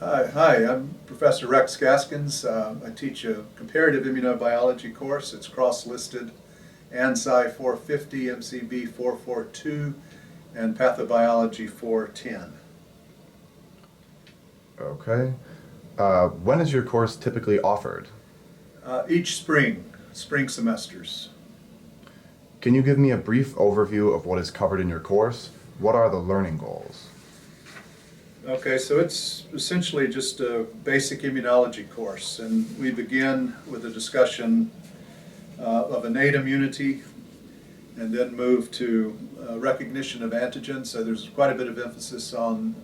Hi, I'm Professor Rex Gaskins. I teach a Comparative Immunobiology course. It's cross-listed ANSI 450, MCB 442, and Pathobiology 410. Okay. When is your course typically offered? Each spring semesters. Can you give me a brief overview of what is covered in your course? What are the learning goals? Okay, so it's essentially just a basic immunology course, and we begin with a discussion of innate immunity and then move to recognition of antigens. So there's quite a bit of emphasis on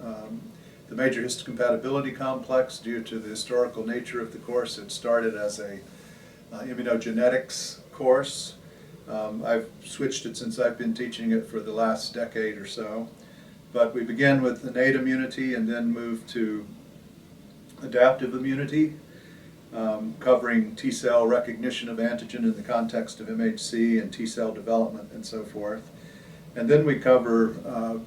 the major histocompatibility complex due to the historical nature of the course. It started as a immunogenetics course. I've switched it since I've been teaching it for the last decade or so. But we begin with innate immunity and then move to adaptive immunity, covering T-cell recognition of antigen in the context of MHC and T-cell development and so forth. And then we cover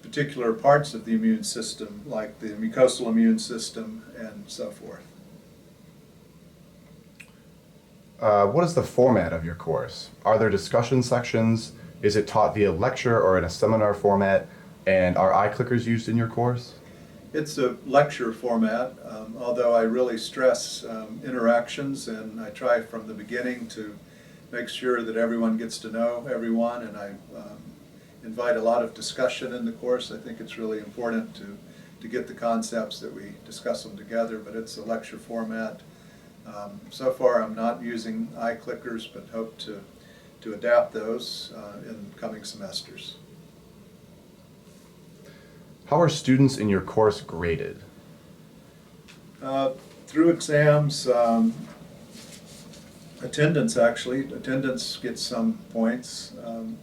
particular parts of the immune system, like the mucosal immune system and so forth. What is the format of your course? Are there discussion sections? Is it taught via lecture or in a seminar format? And are iClickers used in your course? It's a lecture format, although I really stress interactions, and I try from the beginning to make sure that everyone gets to know everyone, and I invite a lot of discussion in the course. I think it's really important to get the concepts that we discuss them together, but it's a lecture format. So far I'm not using iClickers, but hope to adapt those in coming semesters. How are students in your course graded? Through exams, attendance actually. Attendance gets some points,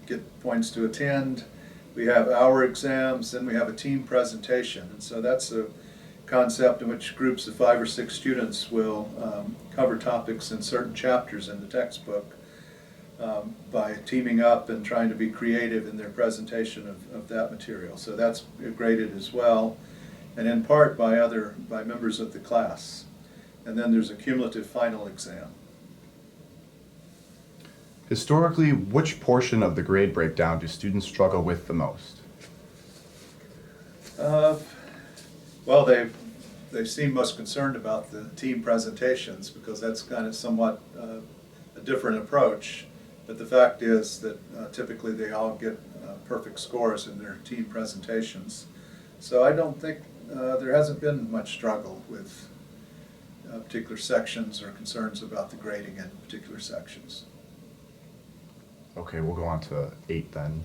get points to attend. We have hour exams, then we have a team presentation. And so that's a concept in which groups of 5 or 6 students will cover topics in certain chapters in the textbook. By teaming up and trying to be creative in their presentation of that material. So that's graded as well, and in part by members of the class. And then there's a cumulative final exam. Historically, which portion of the grade breakdown do students struggle with the most? Well, they seem most concerned about the team presentations because that's kind of somewhat a different approach. But the fact is that typically they all get perfect scores in their team presentations. So I don't think there hasn't been much struggle with particular sections or concerns about the grading in particular sections. Okay, we'll go on to 8 then.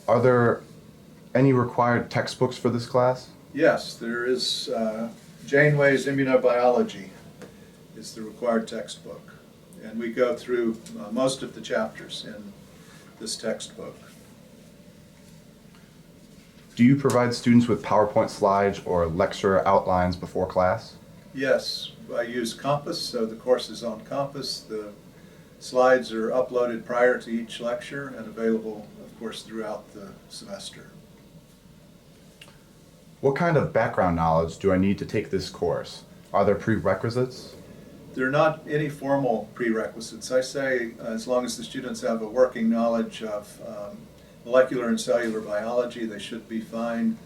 Are there any required textbooks for this class? Yes, there is. Janeway's Immunobiology is the required textbook. And we go through most of the chapters in this textbook. Do you provide students with PowerPoint slides or lecture outlines before class? Yes, I use Compass, so the course is on Compass. The slides are uploaded prior to each lecture and available, of course, throughout the semester. What kind of background knowledge do I need to take this course? Are there prerequisites? There are not any formal prerequisites. I say as long as the students have a working knowledge of molecular and cellular biology, they should be fine.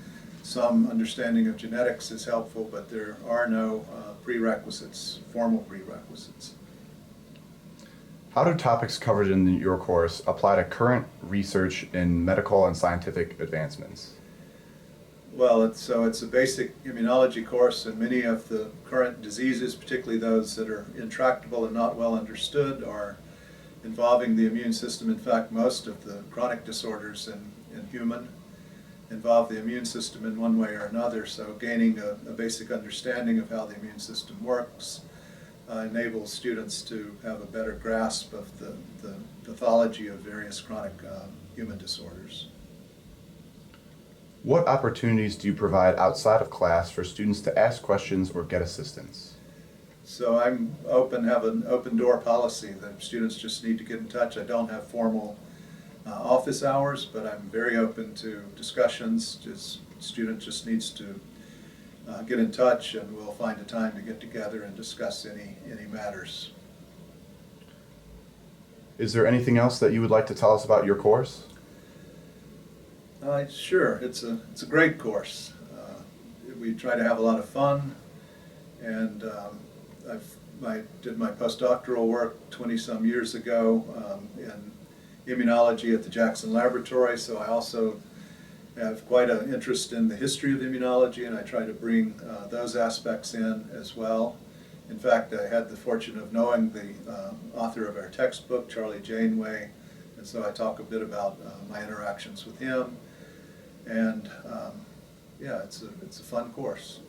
Some understanding of genetics is helpful, but there are no prerequisites, formal prerequisites. How do topics covered in your course apply to current research in medical and scientific advancements? Well, it's a basic immunology course, and many of the current diseases, particularly those that are intractable and not well understood, are involving the immune system. In fact, most of the chronic disorders in human involve the immune system in one way or another, so gaining a basic understanding of how the immune system works enables students to have a better grasp of the pathology of various chronic human disorders. What opportunities do you provide outside of class for students to ask questions or get assistance? So I'm have an open door policy that students just need to get in touch. I don't have formal office hours, but I'm very open to discussions. Just student just needs to get in touch, and we'll find a time to get together and discuss any matters. Is there anything else that you would like to tell us about your course? Sure, it's a great course. We try to have a lot of fun, and I did my postdoctoral work 20-some years ago in immunology at the Jackson Laboratory, so I also have quite an interest in the history of immunology, and I try to bring those aspects in as well. In fact, I had the fortune of knowing the author of our textbook, Charlie Janeway, and so I talk a bit about my interactions with him. And yeah, it's a fun course.